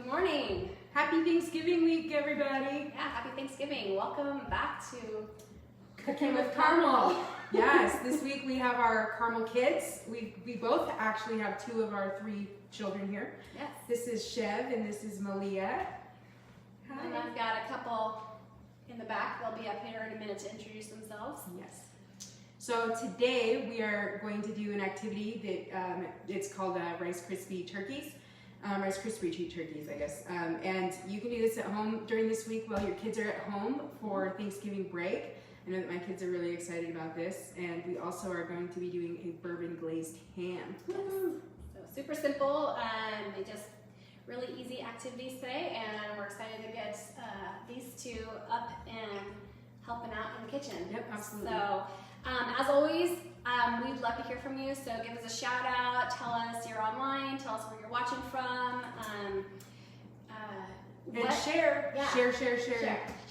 morning. Happy Thanksgiving week, everybody. Yeah, happy Thanksgiving. Welcome back to Cooking with Caramel. Yes, this week we have our caramel kids. We both actually have two of our three children here. Yes. This is Chev and this is Malia. Hi. And I've got a couple in the back. They'll be up here in a minute to introduce themselves. Yes. So today we are going to do an activity that it's called Rice Krispie turkeys. Rice Krispie treat turkeys, I guess. And you can do this at home during this week while your kids are at home for Thanksgiving break. I know that my kids are really excited about this. And we also are going to be doing a bourbon glazed ham. Yes. So super simple and just really easy activities today. And we're excited to get these two up and helping out in the kitchen. Yep, absolutely. So as always, we'd love to hear from you. So give us a shout out, tell us you're online, tell us where you're watching from. And share. Share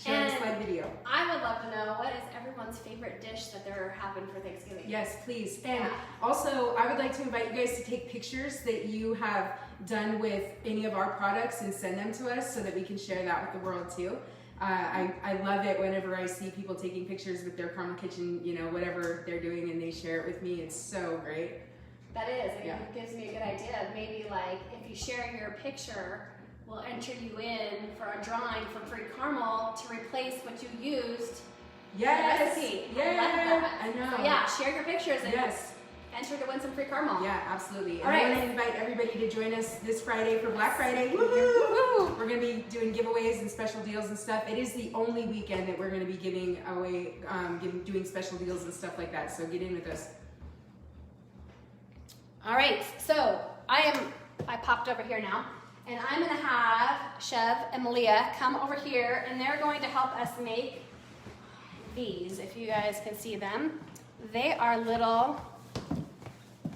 and this live video. I would love to know, what is everyone's favorite dish that they're having for Thanksgiving? Yes, please. And also, I would like to invite you guys to take pictures that you have done with any of our products and send them to us so that we can share that with the world too. I love it whenever I see people taking pictures with their caramel kitchen, you know, whatever they're doing, and they share it with me. It's so great. That is. It gives me a good idea. Maybe like if you share your picture, we'll enter you in for a drawing for free caramel to replace what you used. Yes. In the recipe. Yeah. I know. So yeah, share your pictures and yes. Enter to win some free caramel. Yeah, absolutely. All and right. I want to invite everybody to join us this Friday for Black Friday. Woo-hoo. We're going to be doing giveaways and special deals and stuff. It is the only weekend that we're going to be giving away, doing special deals and stuff like that. So get in with us. All right, so I popped over here now, and I'm going to have Chev and Malia come over here, and they're going to help us make these, if you guys can see them. They are little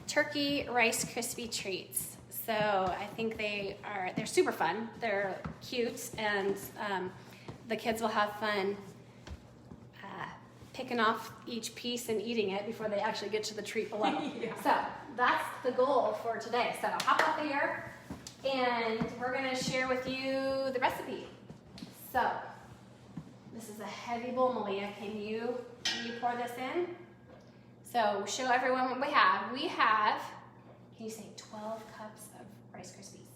turkey Rice Krispie treats. So I think they're super fun. They're cute, and the kids will have fun picking off each piece and eating it before they actually get to the treat below. Yeah. So that's the goal for today. So hop up here, and we're gonna share with you the recipe. So this is a heavy bowl, Malia. Can you pour this in? So show everyone what we have. We have, can you say 12 cups of Rice Krispies?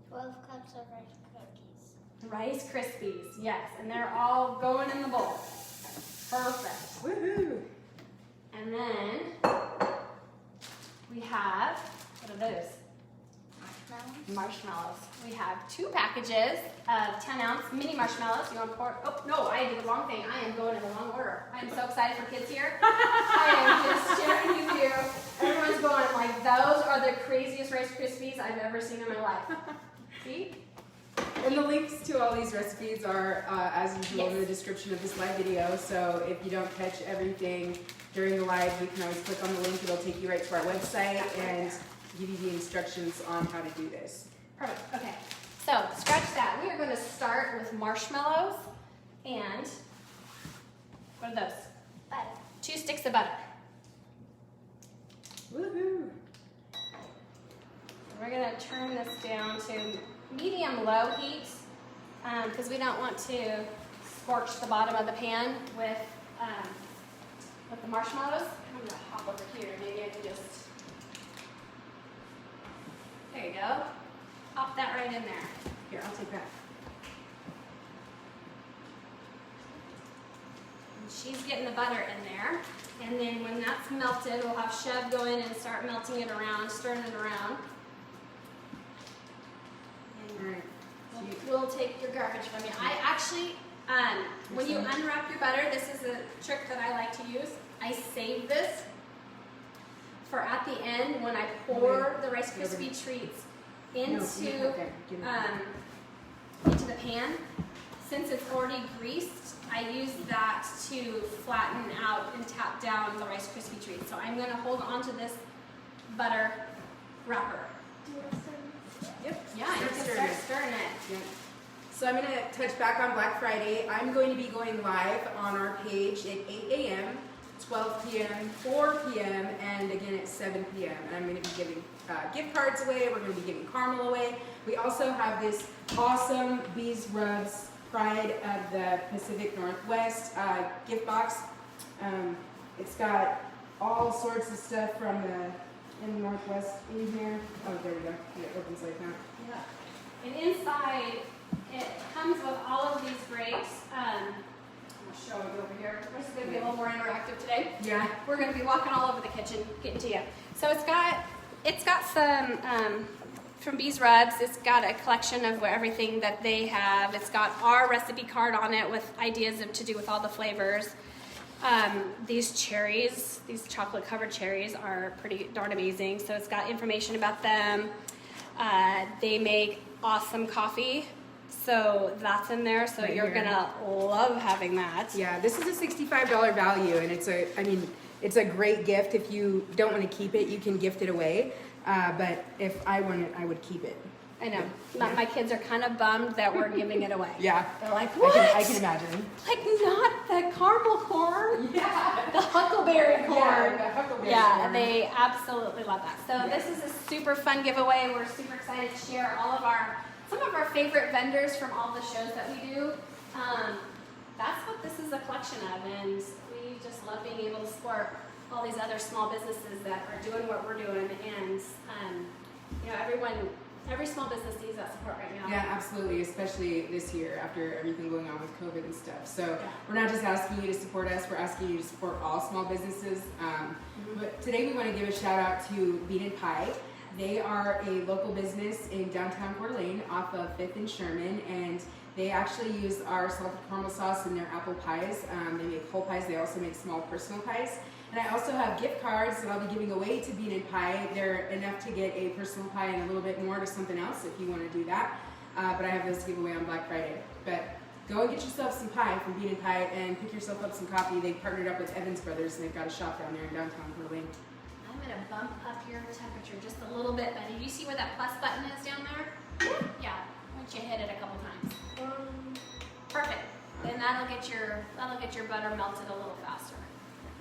12 cups of Rice Krispies. Rice Krispies, yes. And they're all going in the bowl. Perfect. Woohoo! And then we have, what are those? Marshmallows. We have 2 packages of 10-ounce mini marshmallows. You want to pour? Oh, no, I did the wrong thing. I am going in the wrong order. I am so excited for kids here. I am just sharing with you. Everyone's going like, those are the craziest Rice Krispies I've ever seen in my life. See? And the links to all these recipes are, as usual, in the description of this live video. So if you don't catch everything during the live, you can always click on the link. It'll take you right to our website and give you the instructions on how to do this. Perfect. Okay. So scratch that. We are going to start with marshmallows and what are those? Butter. 2 sticks of butter. Woohoo! We're going to turn this down to medium-low heat because we don't want to scorch the bottom of the pan with the marshmallows. I'm going to hop over here. Maybe I can just, there you go. Pop that right in there. Here, I'll take that. And she's getting the butter in there. And then when that's melted, we'll have Chev go in and start melting it around, stirring it around. All right. We'll take your garbage from you. I actually, when you unwrap your butter, this is a trick that I like to use. I save this for at the end when I pour the Rice Krispie treats into the pan. Since it's already greased, I use that to flatten out and tap down the Rice Krispie treats. So I'm going to hold on to this butter wrapper. Yep. Yeah, you can start stirring it. Yep. So I'm going to touch back on Black Friday. I'm going to be going live on our page at 8 a.m., 12 p.m., 4 p.m., and again at 7 p.m. And I'm going to be giving gift cards away. We're going to be giving caramel away. We also have this awesome Bees Rubs Pride of the Pacific Northwest gift box. It's got all sorts of stuff from in the Northwest in here. Oh, there we go. It opens like that. Yeah. And inside, it comes with all of these great, I'm going to show you over here. This is going to be a little more interactive today. Yeah. We're going to be walking all over the kitchen, getting to you. So it's got some, from Bees Rubs, it's got a collection of everything that they have. It's got our recipe card on it with ideas of to do with all the flavors. These cherries, these chocolate covered cherries are pretty darn amazing. So it's got information about them. They make awesome coffee. So that's in there. So Right you're here. gonna love having that. Yeah, this is a $65 value, and it's a great gift. If you don't want to keep it, you can gift it away. But if I want it, I would keep it. I know. My kids are kind of bummed that we're giving it away. Yeah. They're like, what? I can imagine. Like not the caramel corn, Yeah. the huckleberry corn. Yeah, the huckleberry Yeah, corn. they absolutely love that. So Yeah. this is a super fun giveaway. We're super excited to share some of our favorite vendors from all the shows that we do. That's what this is a collection of, and we just love being able to support all these other small businesses that are doing what we're doing, and every small business needs that support right now. Yeah, absolutely, especially this year after everything going on with COVID and stuff. So Yeah. we're not just asking you to support us, we're asking you to support all small businesses. But today we want to give a shout out to Bean and Pie. They are a local business in downtown Coeur d'Alene off of 5th and Sherman, and they actually use our salted caramel sauce in their apple pies. They make whole pies, they also make small personal pies. And I also have gift cards that I'll be giving away to Bean and Pie. They're enough to get a personal pie and a little bit more to something else if you want to do that. But I have those to give away on Black Friday. But go and get yourself some pie from Bean and Pie and pick yourself up some coffee. They partnered up with Evans Brothers, and they've got a shop down there in downtown Coeur d'Alene. I'm going to bump up your temperature just a little bit, but do you see where that plus button is down there? Yeah, once you hit it a couple times. Perfect. Then that'll get your butter melted a little faster.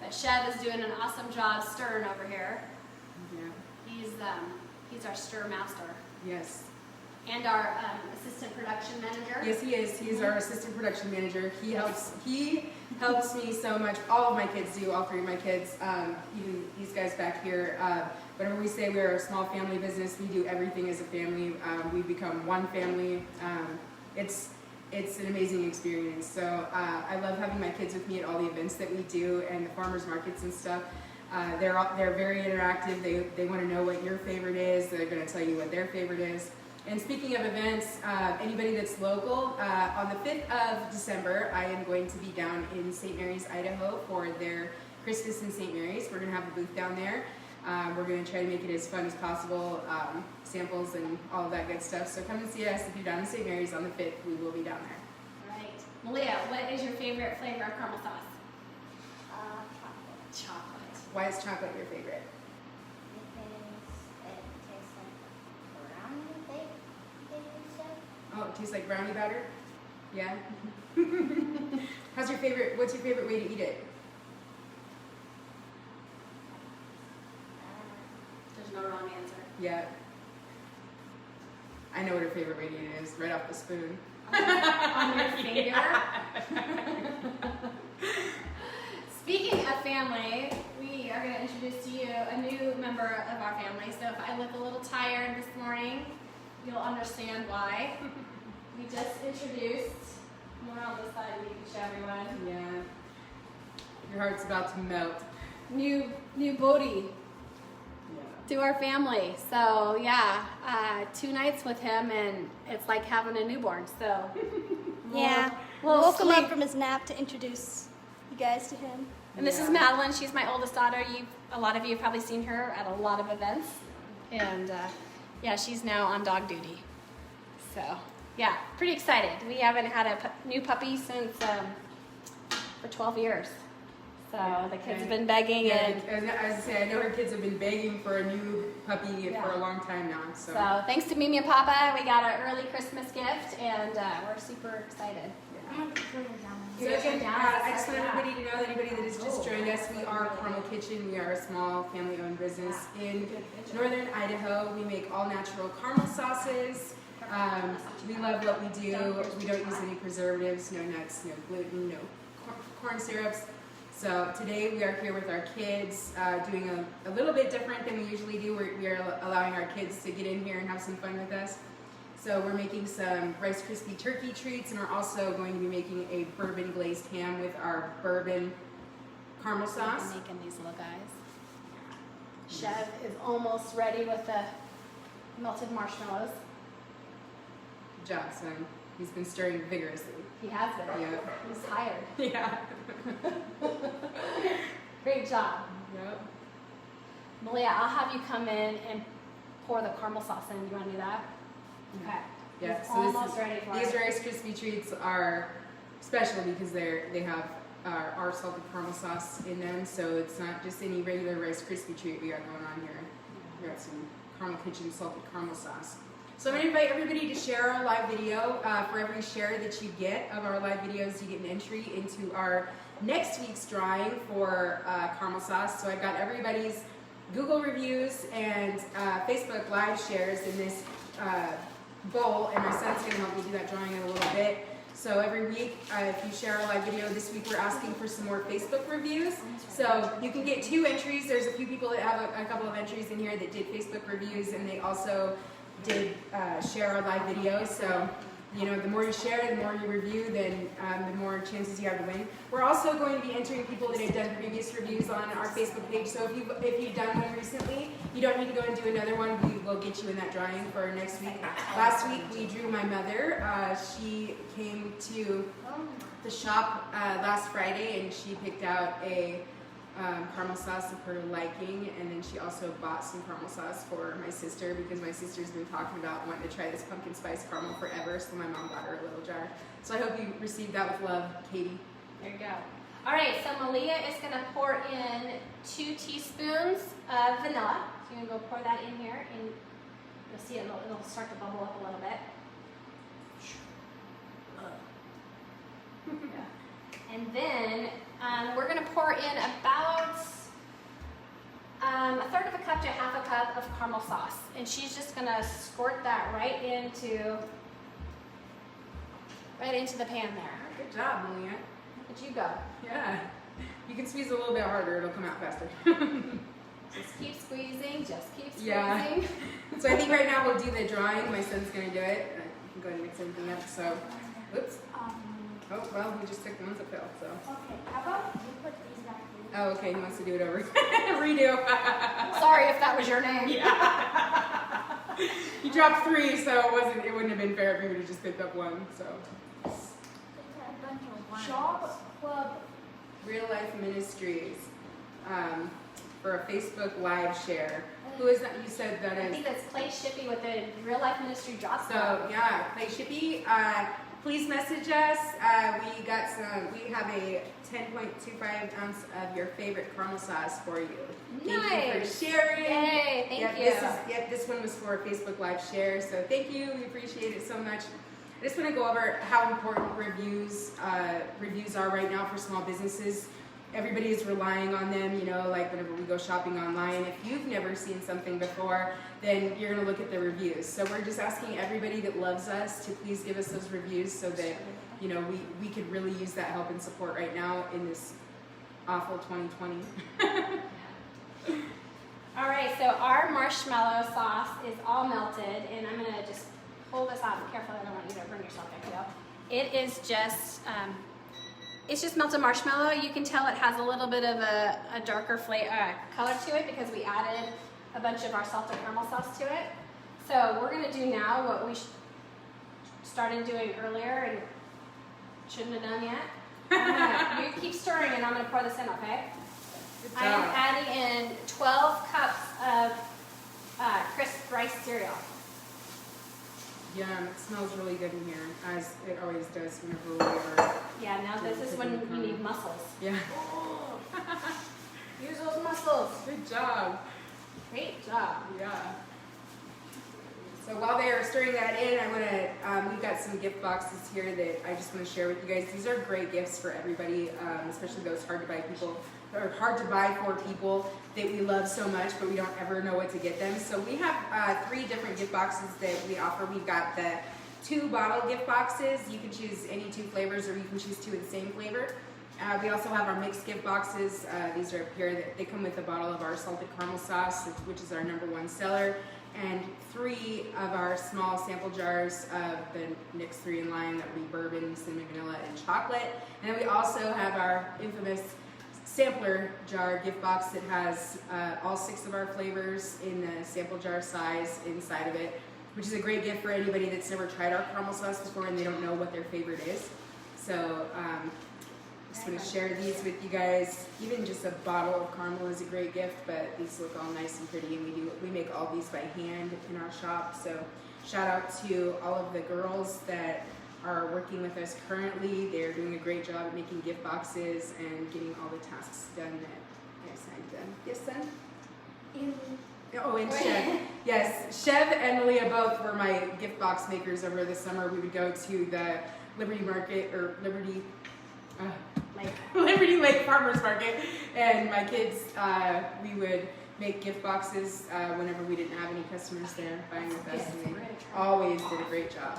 But Chev is doing an awesome job stirring over here. Yeah. He's our stir master. Yes. And our assistant production manager. Yes, he is. He's our assistant production manager. He helps me so much. All of my kids do. All three of my kids. Even these guys back here. Whenever we say we're a small family business, we do everything as a family. We become one family. It's an amazing experience. So I love having my kids with me at all the events that we do and the farmers markets and stuff. They're very interactive. They want to know what your favorite is. They're going to tell you what their favorite is. And speaking of events, anybody that's local, on the 5th of December, I am going to be down in St. Mary's, Idaho for their Christmas in St. Mary's. We're going to have a booth down there. We're going to try to make it as fun as possible, samples and all of that good stuff. So come and see us if you're down in St. Mary's on the 5th. We will be down there. Right. Malia, what is your favorite flavor of caramel sauce? Chocolate. Chocolate. Why is chocolate your favorite? Because it tastes like brownie baking stuff. Oh, it tastes like brownie batter? Yeah? What's your favorite way to eat it? There's no wrong answer. Yeah. I know what her favorite way to eat it is, right off the spoon. On your finger. Speaking of family, we are going to introduce to you a new member of our family. So if I look a little tired this morning, you'll understand why. We just introduced, more on this side, we can show everyone, Yeah. Your heart's about to melt. new Bodhi Yeah. to our family. So yeah, 2 nights with him, and it's like having a newborn. So Yeah. We'll Woke him sleep. up from his nap to introduce you guys to him. And this is Madeline. She's my oldest daughter. A lot of you have probably seen her at a lot of events. And yeah, she's now on dog duty. So yeah, pretty excited. We haven't had a new puppy since for 12 years. So the kids have been begging, Yeah, and as I say, I know her kids have been begging for a new puppy Yeah. for a long time now. So, so thanks to Mimi and Papa, we got an early Christmas gift, and we're super excited. yeah. I'm gonna put it down. So again, I just want everybody to know, that anybody that has just joined us, we are Caramel Kitchen. We are a small family-owned business in northern Idaho. We make all-natural caramel sauces. We love what we do. We don't use any preservatives, no nuts, no gluten, no corn syrups. So today we are here with our kids, doing a little bit different than we usually do. We are allowing our kids to get in here and have some fun with us. So we're making some Rice Krispie turkey treats, and we're also going to be making a bourbon glazed ham with our bourbon caramel sauce. I'm making these little guys. Chev is almost ready with the melted marshmallows. Good job, son. He's been stirring vigorously. He has been. Yeah. He's tired. Yeah. Great job. Yep. Malia, I'll have you come in and pour the caramel sauce in. Do you want to do that? Okay. Yeah. He's So almost ready for these it. Rice Krispie treats are special because they have our salted caramel sauce in them. So it's not just any regular Rice Krispie treat we got going on here. We got some Caramel Kitchen salted caramel sauce. So I'm going to invite everybody to share our live video. For every share that you get of our live videos, you get an entry into our next week's drawing for caramel sauce. So I've got everybody's Google reviews and Facebook live shares in this bowl, and my son's going to help me do that drawing in a little bit. So every week, if you share our live video, this week we're asking for some more Facebook reviews. So you can get 2 entries. There's a few people that have a couple of entries in here that did Facebook reviews, and they also did share our live video. So, you know, the more you share, the more you review, then the more chances you have to win. We're also going to be entering people that have done previous reviews on our Facebook page. So if you've done one recently, you don't need to go and do another one. We will get you in that drawing for next week. Last week we drew my mother. She came to the shop last Friday, and she picked out a caramel sauce of her liking, and then she also bought some caramel sauce for my sister because my sister's been talking about wanting to try this pumpkin spice caramel forever, so my mom bought her a little jar. So I hope you received that with love, Katie. There you go. All right, so Malia is going to pour in 2 teaspoons of vanilla. So you're going to go pour that in here, and you'll see it'll start to bubble up a little bit. Yeah. And then we're going to pour in about 1/3 of a cup to 1/2 cup of caramel sauce. And she's just going to squirt that right into the pan there. Good job, Malia. Look at you go. Yeah. You can squeeze a little bit harder, it'll come out faster. Just keep squeezing, just keep squeezing. Yeah. So I think right now we'll do the drawing. My son's going to do it. I can go ahead and mix everything up. So, oops. Oh, well, we just took the ones that fell, so. Okay, how about you put these back in? Oh, okay, he wants to do it over. Redo. Sorry if that was your name. Yeah. You dropped 3, so it wouldn't have been fair if you would have just picked up 1, so. It's a bunch of wine. Shop Club. Real Life Ministries, for a Facebook live share. Who is that? You said that I is. think that's Clay Shippey with the Real Life Ministry drop. So yeah, Clay Shippey, please message us. We have a 10.25 ounce of your favorite caramel sauce for you. Thank you for sharing. Yay, thank you. This one was for a Facebook live share, so thank you. We appreciate it so much. I just want to go over how important reviews are right now for small businesses. Everybody is relying on them, you know, like whenever we go shopping online. If you've never seen something before, then you're going to look at the reviews. So we're just asking everybody that loves us to please give us those reviews so that, you know, we could really use that help and support right now in this awful 2020. All right, so our marshmallow sauce is all melted, and I'm going to just pull this out. Be careful, I don't want you to burn yourself. There you go. It is just... it's just melted marshmallow. You can tell it has a little bit of a darker color to it because we added a bunch of our salted caramel sauce to it. So we're going to do now what we started doing earlier and shouldn't have done yet. You keep stirring and I'm going to pour this in, okay? I am adding in 12 cups of crisp rice cereal. Yum, it smells really good in here, as it always does whenever we are. Yeah, now this is when you need muscles. Yeah. Oh. Use those muscles. Good job. Great job. Yeah. So while they are stirring that in, I want to, we've got some gift boxes here that I just want to share with you guys. These are great gifts for everybody, especially those hard to buy people, or hard to buy for people that we love so much, but we don't ever know what to get them. So we have 3 different gift boxes that we offer. We've got the 2 bottle gift boxes. You can choose any 2 flavors, or you can choose 2 of the same flavor. We also have our mixed gift boxes. These are up here. They come with a bottle of our salted caramel sauce, which is our #1 seller, and 3 of our small sample jars of the next 3 in line. That would be bourbon, cinnamon, vanilla, and chocolate. And then we also have our infamous sampler jar gift box that has all 6 of our flavors in the sample jar size inside of it, which is a great gift for anybody that's never tried our caramel sauce before and they don't know what their favorite is. So just want to share these with you guys. Even just a bottle of caramel is a great gift, but these look all nice and pretty, and we make all these by hand in our shop. So shout out to all of the girls that are working with us currently. They're doing a great job at making gift boxes and getting all the tasks done that I assigned them. Yes, son? Oh, and Chev. Yes, Chev and Malia both were my gift box makers over the summer. We would go to the Liberty Market, or Liberty Lake Farmers Market, and my kids, we would make gift boxes whenever we didn't have any customers there buying with us, and they always did a great job.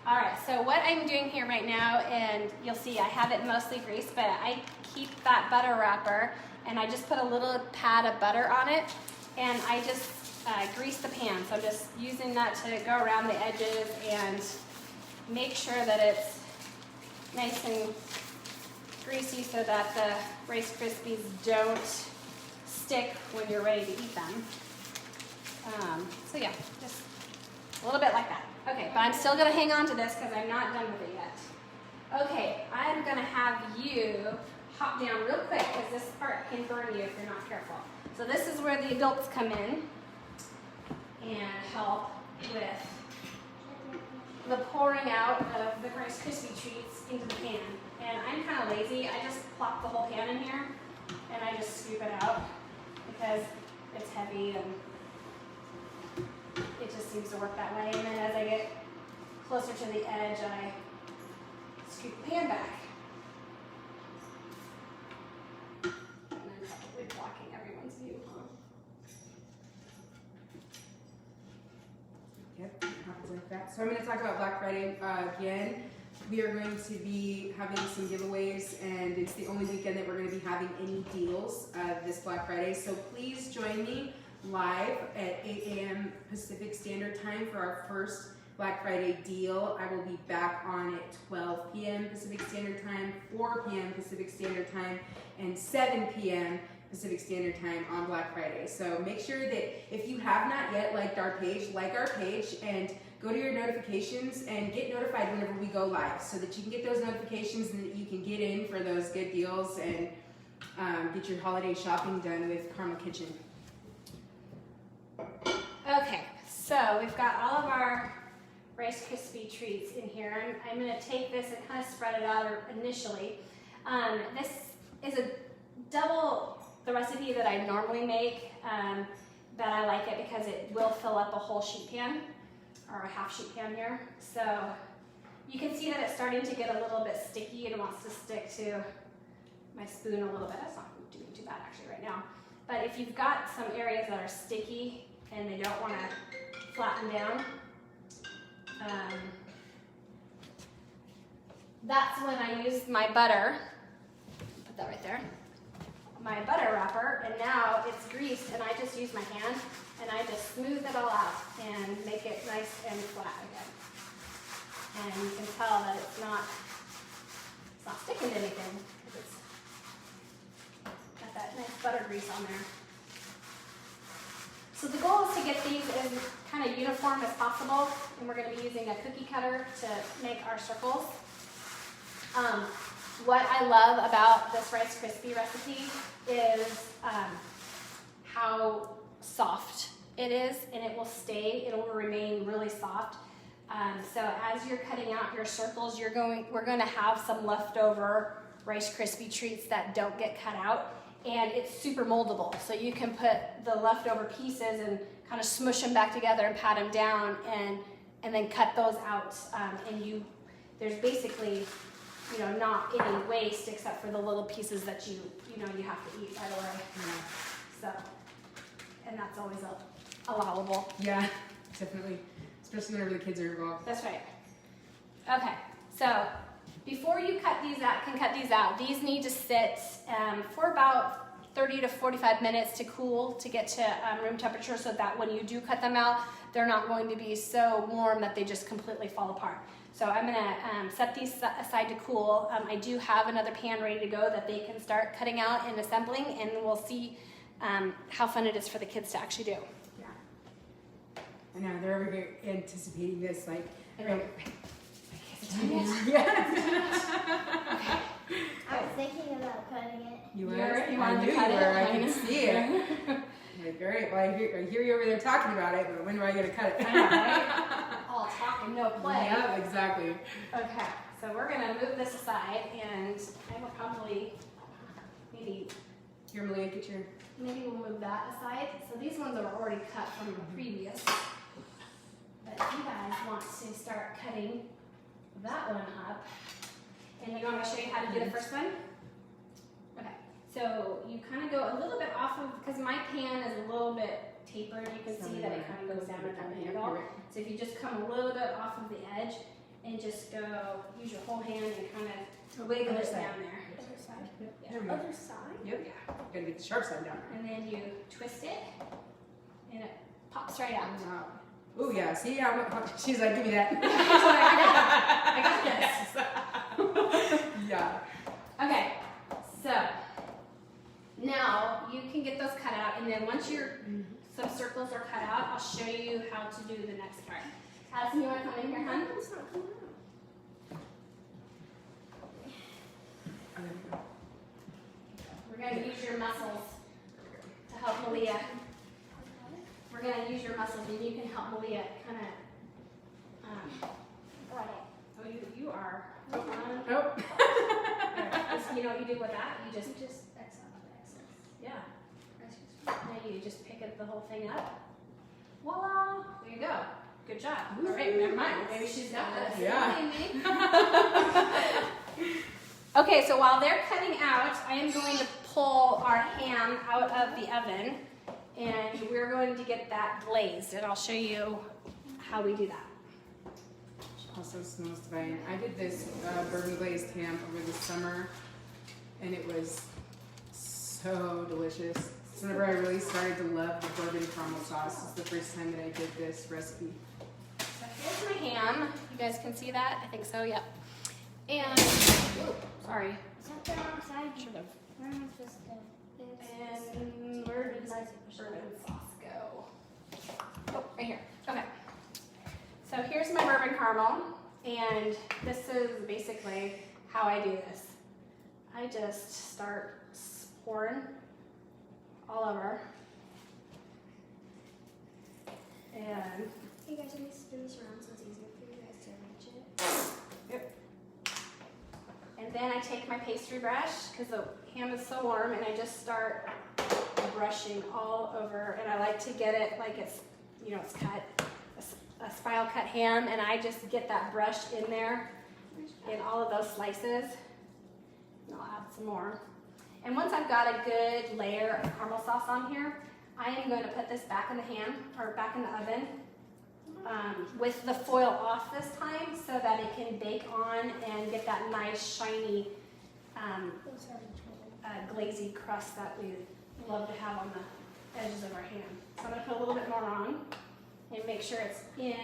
All right, so what I'm doing here right now, and you'll see I have it mostly greased, but I keep that butter wrapper, and I just put a little pad of butter on it, and I just grease the pan. So I'm just using that to go around the edges and make sure that it's nice and greasy so that the Rice Krispies don't stick when you're ready to eat them. So yeah, just a little bit like that. Okay, but I'm still gonna hang on to this because I'm not done with it yet. Okay, I'm gonna have you hop down real quick because this part can burn you if you're not careful. So this is where the adults come in and help with the pouring out of the Rice Krispie treats into the pan. And I'm kind of lazy. I just plop the whole pan in here and I just scoop it out because it's heavy and it just seems to work that way. And then as I get closer to the edge, I scoop the pan back. And I'm probably blocking everyone's view. Yep, it happens like that. So I'm going to talk about Black Friday again. We are going to be having some giveaways, and it's the only weekend that we're going to be having any deals this Black Friday. So please join me live at 8 a.m. Pacific Standard Time for our first Black Friday deal. I will be back on at 12 p.m. Pacific Standard Time, 4 p.m. Pacific Standard Time, and 7 p.m. Pacific Standard Time on Black Friday. So make sure that if you have not yet liked our page, like our page and go to your notifications and get notified whenever we go live so that you can get those notifications and that you can get in for those good deals and get your holiday shopping done with Carmel Kitchen. Okay, so we've got all of our Rice Krispie treats in here. I'm going to take this and kind of spread it out initially. This is a double the recipe that I normally make, but I like it because it will fill up a whole sheet pan, or a half sheet pan here. So you can see that it's starting to get a little bit sticky and wants to stick to my spoon a little bit. That's not doing too bad actually right now. But if you've got some areas that are sticky and they don't want to flatten down, that's when I use my butter. Put that right there. My butter wrapper, and now it's greased, and I just use my hand and I just smooth it all out and make it nice and flat again. And you can tell that it's not sticking to anything because it's got that nice butter grease on there. So the goal is to get these as kind of uniform as possible, and we're going to be using a cookie cutter to make our circles. What I love about this Rice Krispie recipe is how soft it is, and it will remain really soft. So as you're cutting out your circles, we're going to have some leftover Rice Krispie treats that don't get cut out, and it's super moldable. So you can put the leftover pieces and kind of smush them back together and pat them down, and then cut those out. And there's basically, you know, not any waste except for the little pieces that you have to eat right away. So, and that's always allowable. Yeah, definitely. Especially whenever the kids are involved. That's right. Okay, so before you cut these out, these need to sit for about 30 to 45 minutes to cool, to get to room temperature, so that when you do cut them out, they're not going to be so warm that they just completely fall apart. So I'm gonna set these aside to cool. I do have another pan ready to go that they can start cutting out and assembling, and we'll see how fun it is for the kids to actually do. Yeah. I know, they're over anticipating this, like, Right. yeah. I was thinking about cutting it. You were? You I wanted knew to you cut were. it? I can see it. Like, all right, well, I hear you over there talking about it, but when do I get to cut it? I know, right? All talk and no play. Yeah, exactly. Okay, so we're gonna move this aside, and I will probably maybe Here, Malia, get your... we'll move that aside. So these ones are already cut from the previous. But if you guys want to start cutting that one up, and you want me to show you how to do the first one? Okay, so you kind of go a little bit off of, because my pan is a little bit tapered, you can see that it kind of goes down at an angle. So if you just come a little bit off of the edge and just go, use your whole hand and kind of wiggle it down there. Other side. Yeah. There we go. Other side? Yep. Gotta get the sharp side down. And then you twist it, and it pops right out. Wow. Oh yeah, see how she's like, give me that. I got this. Yeah. Okay, so now you can get those cut out, and then once some circles are cut out, I'll show you how to do the next part. Addison, you want to come in here, hon? It's not coming out. Oh, there we go. We're going to use your muscles to help Malia. We're going to use your muscles, and you can help Malia kind of. Got it. Oh, you are. Hold on. Nope. You know what you do with that? You just X out the excess. yeah. Now you just pick it, the whole thing up. Voila! There you go. Good job. All right, never mind. Maybe she's got this. Yeah. Okay, so while they're cutting out, I am going to pull our ham out of the oven, and we're going to get that glazed, and I'll show you how we do that. Also smells divine. I did this bourbon glazed ham over the summer, and it was so delicious. So whenever I really started to love the bourbon caramel sauce, it's the first time that I did this recipe. So here's my ham. You guys can see that? I think so, yep. And, sorry. Is that the wrong side? Should have. Where am I supposed to go? And where did my bourbon sauce go? Oh, right here. Okay. So here's my bourbon caramel, and this is basically how I do this. I just start pouring all over. And You guys, let me spin this around so it's easier for you guys to reach it. yep. And then I take my pastry brush, because the ham is so warm, and I just start brushing all over, and I like to get it like it's, it's cut, a spiral cut ham, and I just get that brush in there in all of those slices. And I'll add some more. And once I've got a good layer of caramel sauce on here, I am going to put this back in the ham, or back in the oven, with the foil off this time, so that it can bake on and get that nice shiny glazy crust that we love to have on the edges of our ham. So I'm going to put a little bit more on and make sure it's in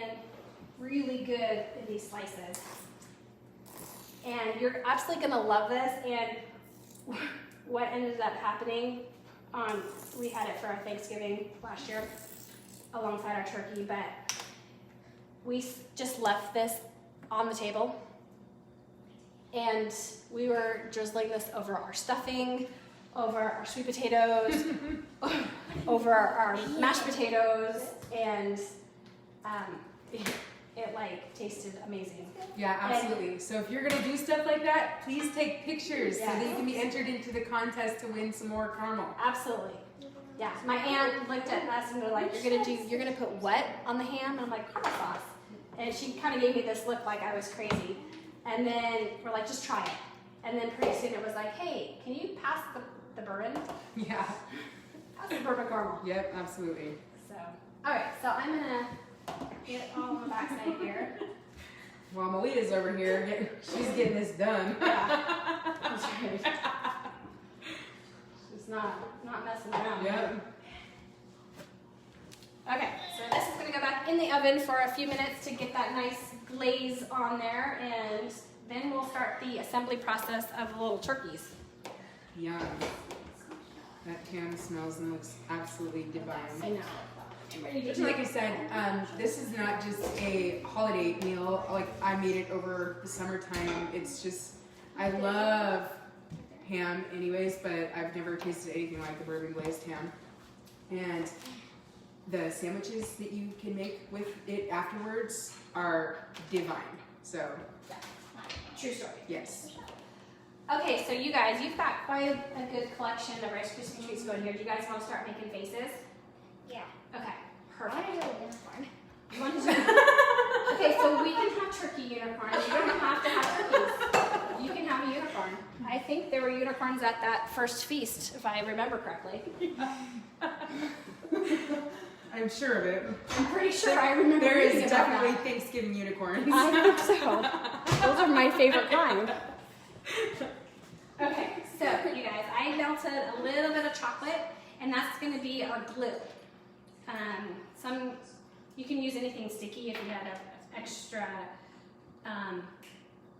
really good in these slices. And you're absolutely going to love this. And what ended up happening, we had it for our Thanksgiving last year alongside our turkey, but we just left this on the table, and we were drizzling this over our stuffing, over our sweet potatoes, over our mashed potatoes, and it like tasted amazing. Yeah, absolutely. So if you're gonna do stuff like that, please take pictures so that you can be entered into the contest to win some more caramel. Absolutely. Yeah, my aunt looked at us and they're like, you're gonna put what on the ham? And I'm like, caramel sauce. And she kind of gave me this look like I was crazy. And then we're like, just try it. And then pretty soon it was like, hey, can you pass the bourbon? Yeah. Pass the bourbon caramel. Yep, absolutely. So, all right, so I'm gonna get all on the backside here. While Malia's over here, she's getting this done. Yeah, that's right. She's not messing around. Yep. Okay, so this is gonna go back in the oven for a few minutes to get that nice glaze on there, and then we'll start the assembly process of the little turkeys. Yum. That ham smells and looks absolutely divine. I know. I'm ready to Which, eat. like I said, this is not just a holiday meal. Like, I made it over the summertime. It's just, I love ham anyways, but I've never tasted anything like the bourbon glazed ham. And the sandwiches that you can make with it afterwards are divine. So, True story. yes. Okay, so you guys, you've got quite a good collection of Rice Krispie treats going here. Do you guys want to start making faces? Yeah. Okay, I want perfect. to do a unicorn. You want to do? Okay, so we can have turkey unicorns. You don't have to have turkeys. You can have a unicorn. I think there were unicorns at that first feast, if I remember correctly. I'm sure of it. I'm pretty sure I remember. There is reading about definitely that. Thanksgiving unicorns. I think so. Those are my favorite kind. Okay, so you guys, I melted a little bit of chocolate, and that's going to be our glue. You can use anything sticky if you had an extra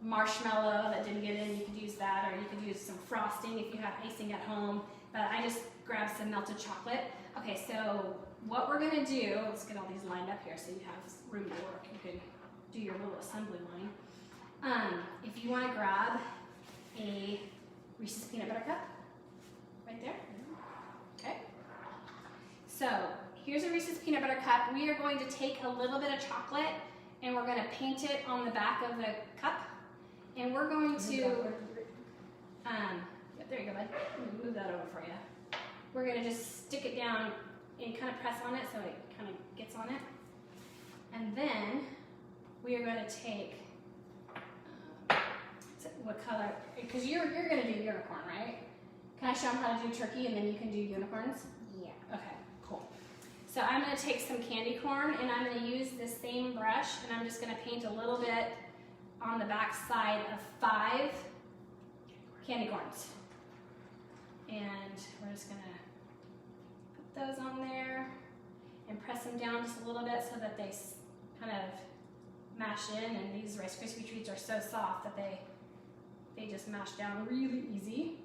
marshmallow that didn't get in. You could use that, or you could use some frosting if you have icing at home. But I just grabbed some melted chocolate. Okay, so what we're going to do, let's get all these lined up here so you have room to work. You can do your little assembly line. If you want to grab a Reese's peanut butter cup, right there. Okay. So here's a Reese's peanut butter cup. We are going to take a little bit of chocolate and we're going to paint it on the back of the cup. And we're going to, yep, there you go, bud. Let me move that over for you. We're going to just stick it down and kind of press on it so it kind of gets on it. And then we are going to take, what color? Because you're going to do unicorn, right? Can I show them how to do turkey and then you can do unicorns? Yeah. Okay, cool. So I'm going to take some candy corn and I'm going to use this same brush and I'm just going to paint a little bit on the back side of 5 candy corns. And we're just going to put those on there and press them down just a little bit so that they kind of mash in, and these Rice Krispie treats are so soft that they just mash down really easy.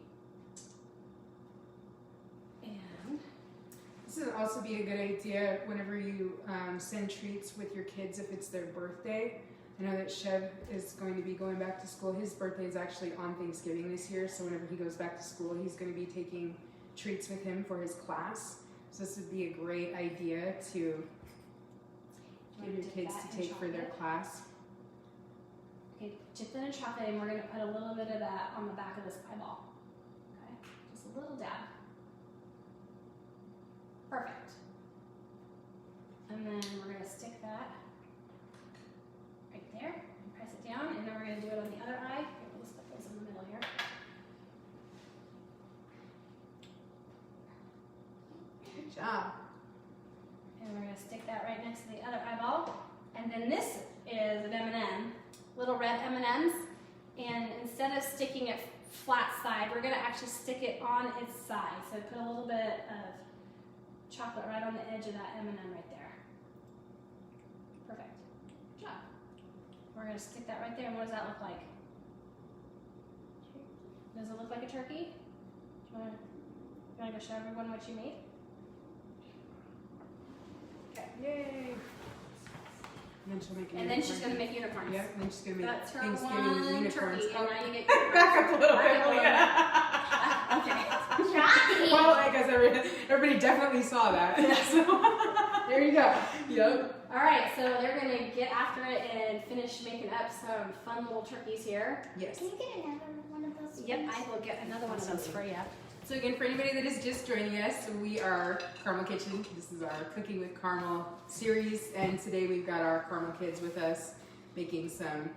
And This would also be a good idea whenever you send treats with your kids if it's their birthday. I know that Chev is going to be going back to school. His birthday is actually on Thanksgiving this year, so whenever he goes back to school, he's going to be taking treats with him for his class. So this would be a great idea to give your kids to take for their class. okay, dip that in chocolate, and we're going to put a little bit of that on the back of this eyeball. Okay, just a little dab. Perfect. And then we're going to stick that right there and press it down, and then we're going to do it on the other eye. Here, we'll just put those in the middle here. Good job. And we're going to stick that right next to the other eyeball. And then this is an M&M, little red M&Ms. And instead of sticking it flat side, we're going to actually stick it on its side. So put a little bit of chocolate right on the edge of that M&M right there. Perfect. Good job. We're going to stick that right there. And what does that look like? Does it look like a turkey? Do you want to go show everyone what you made? Okay. Yay! And then she'll make a And then she's unicorn. going to make unicorns. Yep, and then she's going to make That's her Thanksgiving one unicorns. turkey, and now you get Back up a little bit. Back up a little Leah. Okay. Try. Well, I guess everybody definitely saw that. So. There you go. Yep. All right, so they're going to get get after it and finish making up some fun little turkeys here. Yes. Can you get another one of those? Yep, please? I will get another one of those for you. So again, for anybody that is just joining us, we are Caramel Kitchen. This is our Cooking with Caramel series, and today we've got our caramel kids with us making some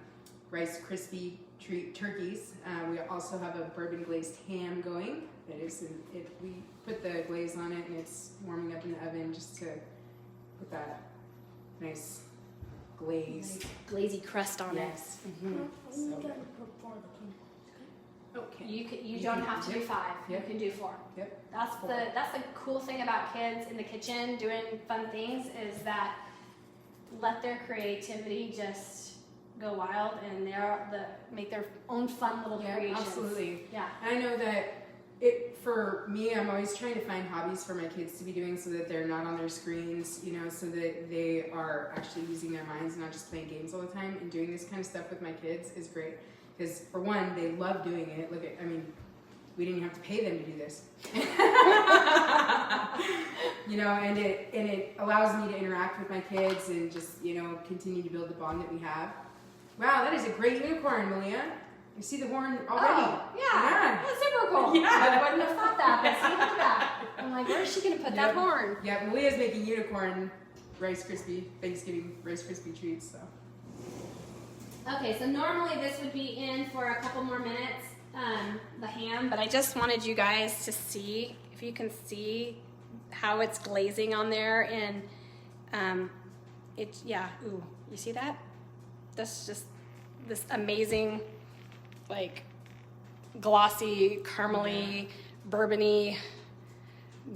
Rice Krispie treat turkeys. We also have a bourbon glazed ham going. We put the glaze on it, and it's warming up in the oven just to put that nice glaze. Nice glazy crust on Yes. it. Mm-hmm. So I'm good. gonna put 4 of them. Okay. You You don't can- have to do yep. 5. Yep. You can do 4. Yep. That's the cool thing about kids in the kitchen doing fun things is that let their creativity just go wild and make their own fun little Yeah, creations. absolutely. Yeah. I know that for me, I'm always trying to find hobbies for my kids to be doing so that they're not on their screens, so that they are actually using their minds and not just playing games all the time. And doing this kind of stuff with my kids is great because, for one, they love doing it. We didn't even have to pay them to do this. And it allows me to interact with my kids and just, continue to build the bond that we have. Wow, that is a great unicorn, Malia. You see the horn already. Oh, yeah. That's super cool. Yeah. I wouldn't have thought that, but see, look at that. I'm like, where is she going to put that horn? Yeah, Malia's making unicorn Thanksgiving Rice Krispie treats, so. Okay, so normally this would be in for a couple more minutes, the ham, but I just wanted you guys to see, if you can see how it's glazing on there, and ooh, you see that? That's just this amazing, glossy, caramely, bourbony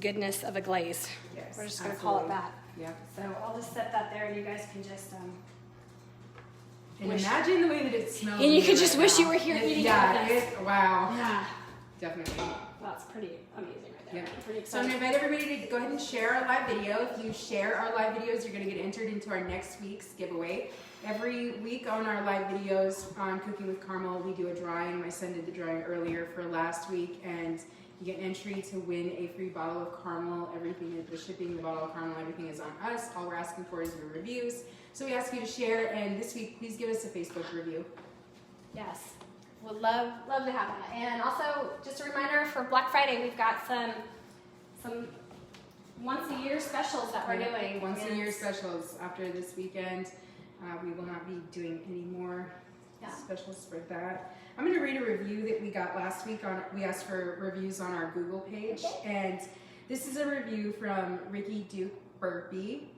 goodness of a glaze. Yes, We're just going to call it that. Yeah. So I'll just set that there, and you guys can just And imagine the way that it smells. and you in could here just right wish you now. were here eating it Yeah, with us. wow. Yeah, Definitely. that's pretty amazing right there. Yeah. I'm pretty So I'm excited. going to invite everybody to go ahead and share our live video. If you share our live videos, you're going to get entered into our next week's giveaway. Every week on our live videos on Cooking with Caramel, we do a drawing. My son did the drawing earlier for last week, and you get an entry to win a free bottle of caramel. Everything, the shipping, the bottle of caramel, everything is on us. All we're asking for is your reviews. So we ask you to share, and this week, please give us a Facebook review. Yes, would love to have that. And also, just a reminder for Black Friday, we've got some once a year specials that we're doing. Once a year specials after this weekend. We will not be doing any more specials for that. I'm going to read a review that we got last week. We asked for reviews on our Google page, and this is a review from Ricky Duke Burpee.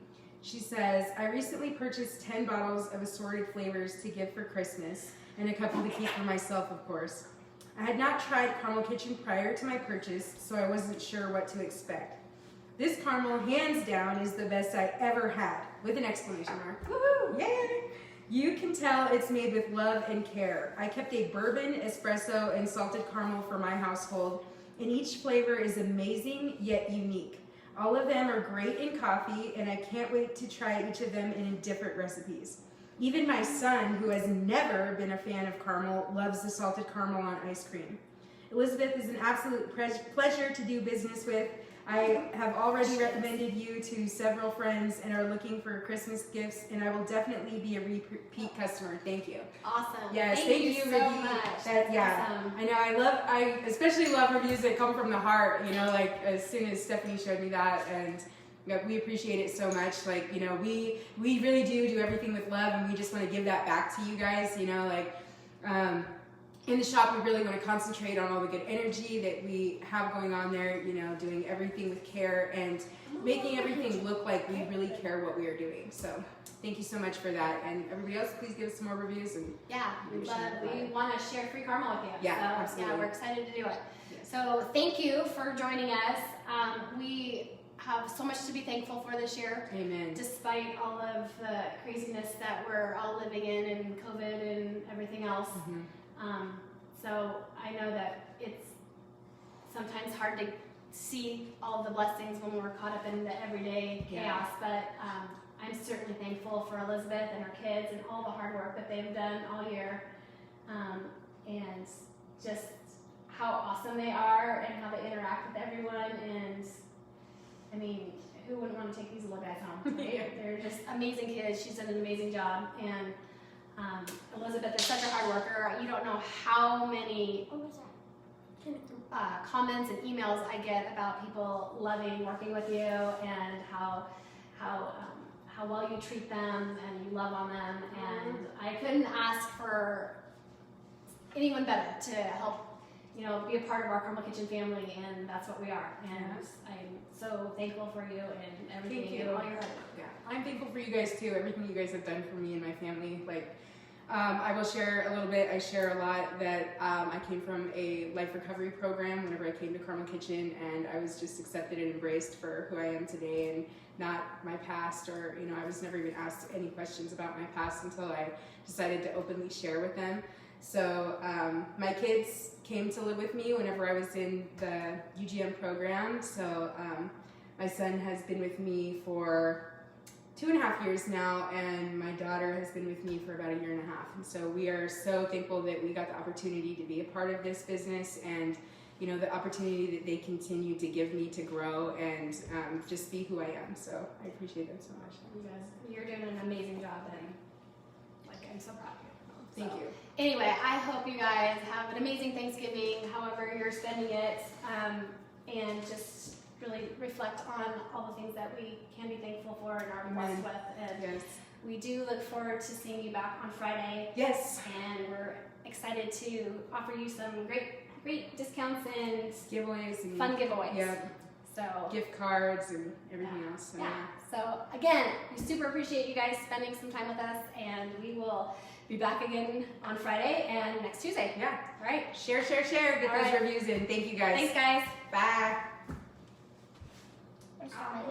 She says, I recently purchased 10 bottles of assorted flavors to give for Christmas, and a couple to keep for myself, of course. I had not tried Caramel Kitchen prior to my purchase, so I wasn't sure what to expect. This caramel, hands down, is the best I ever had, with an exclamation mark. Woohoo! Yay! You can tell it's made with love and care. I kept a bourbon, espresso, and salted caramel for my household, and each flavor is amazing yet unique. All of them are great in coffee, and I can't wait to try each of them in different recipes. Even my son, who has never been a fan of caramel, loves the salted caramel on ice cream. Elizabeth is an absolute pleasure to do business with. I have already recommended you to several friends and are looking for Christmas gifts, and I will definitely be a repeat customer. Thank you. Awesome. Yes, thank you Ricky. so much. Awesome. I know. I especially love reviews that come from the heart. As soon as Stephanie showed me that, and we appreciate it so much. We really do everything with love, and we just want to give that back to you guys. In the shop, we really want to concentrate on all the good energy that we have going on there, doing everything with care and making everything look like we really care what we are doing. So thank you so much for that. And everybody else, please give us some more reviews. And We want to share free caramel with you. Yeah, so, absolutely. Yeah, we're excited to do it. Yes. So thank you for joining us. We have so much to be thankful for this year. Amen. Despite all of the craziness that we're all living in and COVID and everything else. Mm-hmm. So I know that it's sometimes hard to see all the blessings when we're caught up in the everyday chaos, but I'm certainly thankful for Elizabeth and her kids and all the hard work that they've done all year, and just how awesome they are and how they interact with everyone. And I mean, who wouldn't want to take these little guys home? Right? Yeah. They're just amazing kids. She's done an amazing job. And Elizabeth is such a hard worker. You don't know how many What was that? comments and emails I get about people loving working with you and how well you treat them and you love on them. And I couldn't ask for anyone better to help, be a part of our Carmel Kitchen family, and that's what we are. And I'm so thankful for you and everything Thank you you. do, all your hard work. Yeah, I'm thankful for you guys too. Everything you guys have done for me and my family. I will share a little bit. I share a lot that I came from a life recovery program whenever I came to Carmel Kitchen, and I was just accepted and embraced for who I am today and not my past, or I was never even asked any questions about my past until I decided to openly share with them. So my kids came to live with me whenever I was in the UGM program. So my son has been with me for 2.5 years now, and my daughter has been with me for about 1.5 years. And so we are so thankful that we got the opportunity to be a part of this business, and the opportunity that they continue to give me to grow and just be who I am. So I appreciate them so much. You guys, you're doing an amazing job, and I'm so proud of you. Thank you. Anyway, I hope you guys have an amazing Thanksgiving, however you're spending it, and just really reflect on all the things that we can be thankful for and are blessed with. And Yes. we do look forward to seeing you back on Friday. Yes. And we're excited to offer you some great discounts and Giveaways and fun giveaways. Yeah. So Gift cards and everything else. So, yeah. So again, we super appreciate you guys spending some time with us, and we will be back again on Friday and next Tuesday. Yeah. All right. Share. Get All those right. reviews in. Thank you guys. Thanks, guys. Bye. It's not